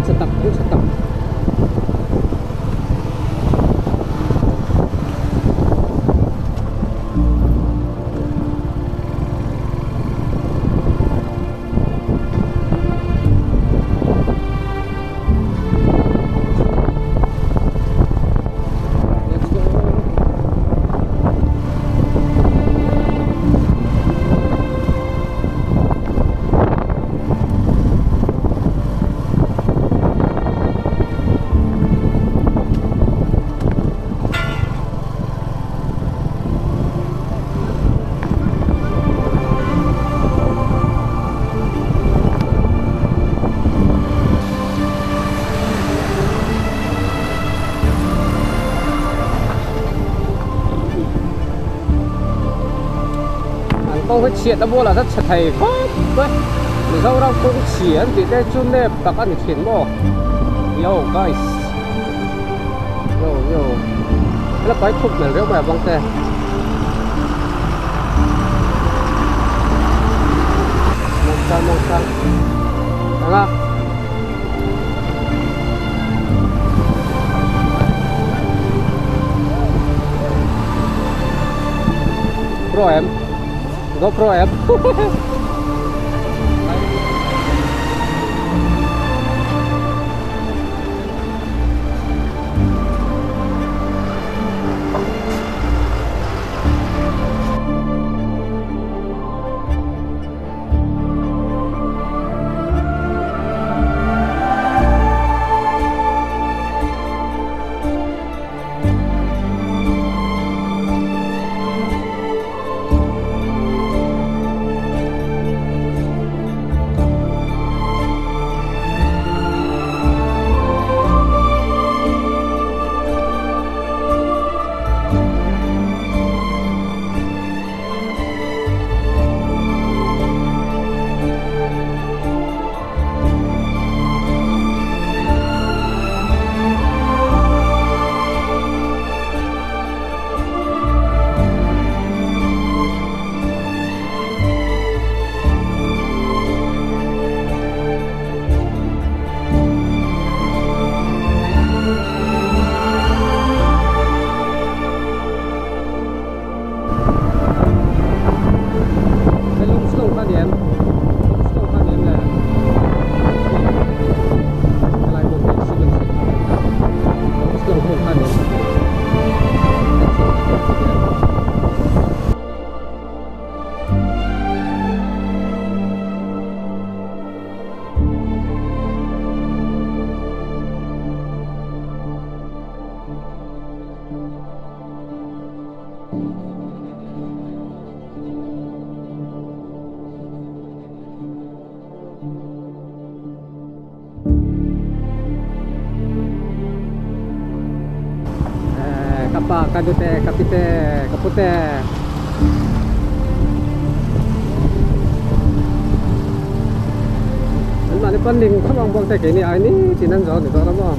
Setap, setap. Không phải chuyện đã mua là rất thầy phết đấy. Để sau đó cũng chiến thì đây chun đẹp các anh chiến bỏ. Yo guys. Yo. Cái là cái khúc này rất là băng xe. Mong sang. Đúng không? Pro em. GoPro em. Kadute, kapite, kapute. Mana pending kalau bang teh ini ini sinan jauh nih orang mah.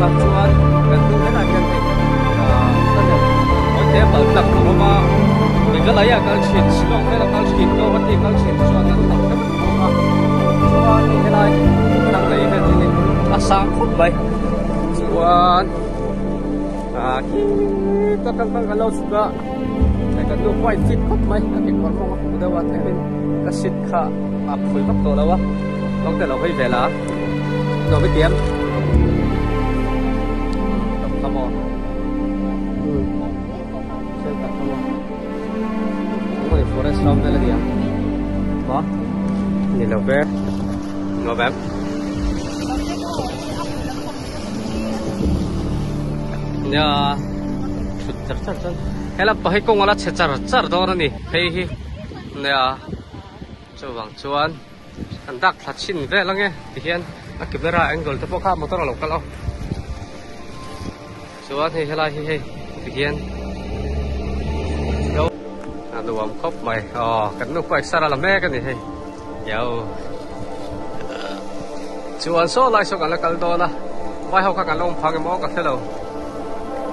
khám chuan gần tu thế này hiện thì tất nhiên có thể bảo tập của mà mình cứ lấy cái chuyện xong cái là cái chuyện đâu vấn đề cái chuyện chuan nó tập cái chuan như thế này đang lấy cái gì sang phút vậy chuan kita kan kalau sudah saya kan lupa fit kot mai akin kon mo udah wat kevin kasit kha apoi bak to lawa long te lo hoi vela no bi tiam kamo sai ta kamo ngoi forest ram vela dia ba ni lo be no bam ya char hela pahi kong ala char do na ni hei hi nea chuwang chuan an dak thachin ve lange ti hian a camera angle te pokha motor lo kalo chuan hei hela hi hei ti hian yo aduam khop mai kan nu pai sara la me kan ni hei yo chuan so lai so kan la kal do na vai ho ka kan long phang mo ka thelo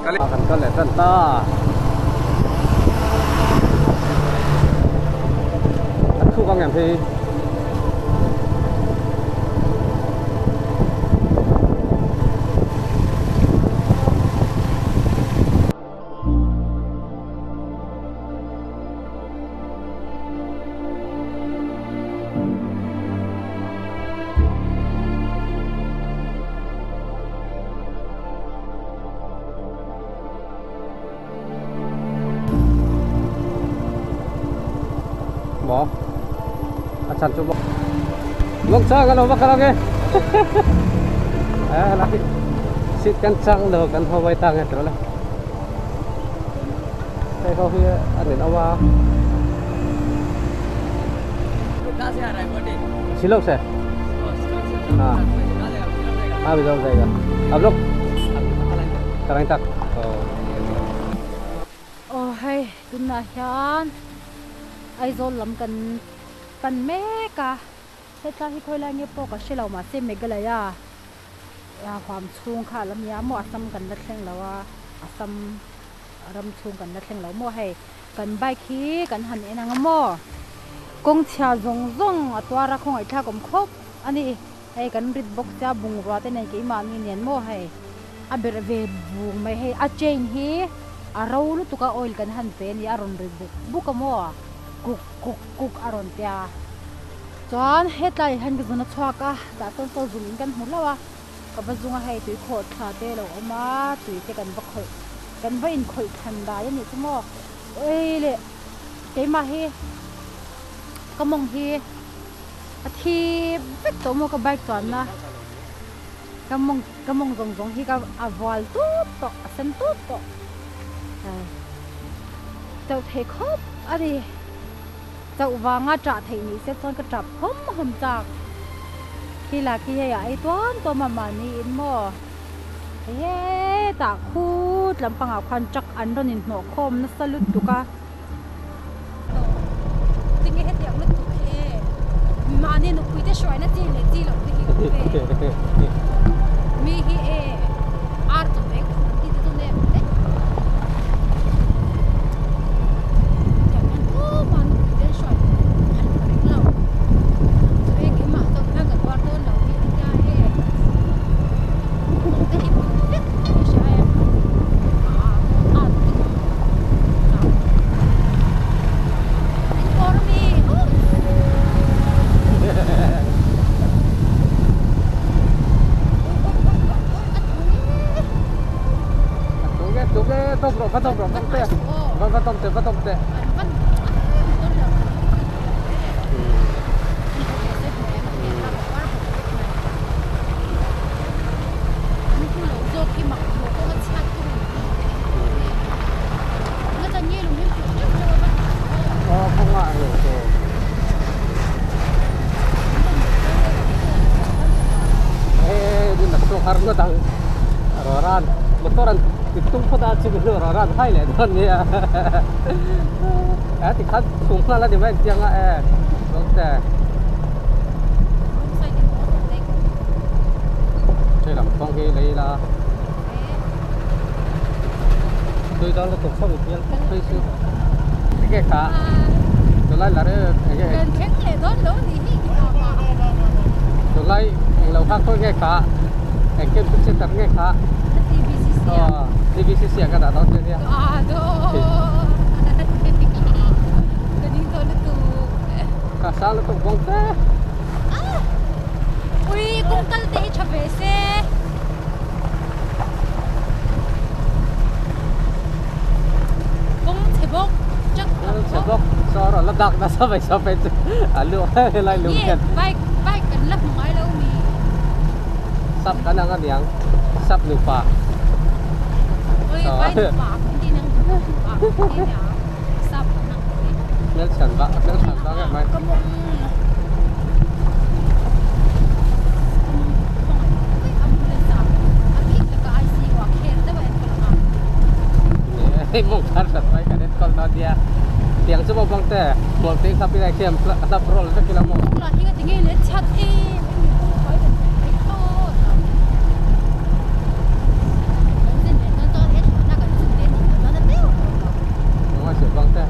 kan kan le tan ta thu con em thì bỏ chăn cho bỏ lúc cha cái nó bắt cái lagi lagi sit kencang loh kan hawai tangan terus lah saya kau hier ada apa silok saya bisa saya अब लोग sekarang tak oh hai tunna hian ai zol lam kan meka he ta hi khoi la nge po ka shelo ma se megalaya ya hwam chung kha lam ya mo asam kan la thleng lawa asam ram chung kan la thleng law mo he kan bike hi kan han enang mo kong chha zong zong atwara khong ai tha kom khop ani he kan rit box cha bung ra te nei ke ma ngi nen mo he a ber ve bung mai he a chain hi a ro lu tuka oil kan han pe ni aron rit bu ka mo kuk aron tia chon hetlai han ge zona chwaka da ton so zum kan hulawa ka bazunga hai tui kho tha te lo oma tui te kan ba khoi kan ba in khoi thanda yani chumo oi le te ma hi kamong hi athi vek to mo ka bike chon na kamong zong hi ka awal tu to asan tu to tau the khop ari tàu vàng trả thầy ní sẽ con cái trap hom chạc khi là khi hay ai toán to mà ní in mo ye ta khu làm bằng áo khoan chắc ăn rồi nhìn nọ khom nó salut tu ka tình hết tiếng mất thế mà nên nó quy tế xoay nó chỉ là cái mi hi e art of it thì tôi nên bắt tông tệ không ngại rồi din na so harno dang roran motoran itung pada cigu roran hai le don ya ti khat sungna la di ba tiang dokte chơi làm con kia lấy là tôi đó là tổng số một viên tôi sư cái khá tôi lấy là đấy cái gần khánh lệ đón lỗ gì hết tôi lấy lâu khác thôi cái khá cái kia cũng sẽ tập cái khá TVCC cái đã đón chưa nhỉ cả sao nó cũng vong thế ui cũng cần để cho về xe cũng thể bốc chắc sẽ bốc sau đó lắp đặt là sao phải lựa lại lựa tiền bike cần lắp máy đâu mi sắp cái năng ăn tiếng sắp lựa phà ôi bike lựa phà cũng đi năng phà cũng đi nào sắp năng nếu sản vạ cái máy mong kan sampai kadet kalau dia tiang semua bang teh mau ting tapi lagi yang tak perlu itu kita mau lah hingga tinggi lihat chat masih bang teh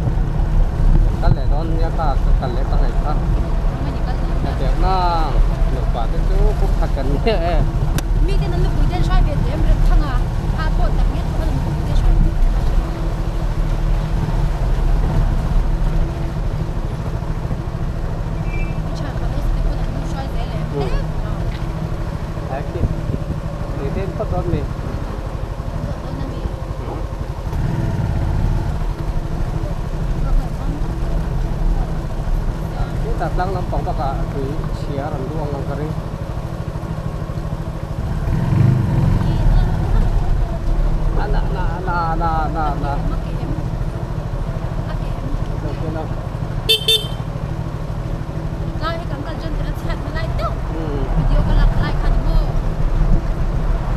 kan le don ya kak kan le tang kak tiang nang lupa itu bukan ni mi dia nanti punya saya dia mereka tengah apa tak ni kalau punya saya Tempat on ni. Kita lang lampang baka tu siaran luang lang kering. Na. Okay na. Lai kan kaljon terus chat lai tu. Video kalau lai kan mo.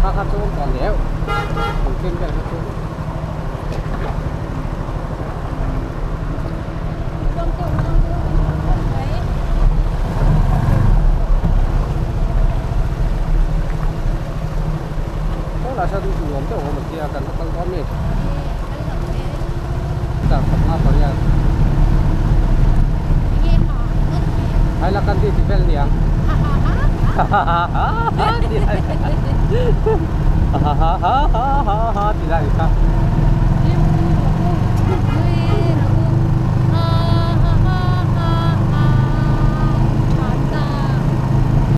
Kakak tu còn léo mungkin kan itu đó là sao tôi ngồi chỗ mình kia cần nó có mệt chẳng có apa ya hay là cần đi thì bên liang hahaha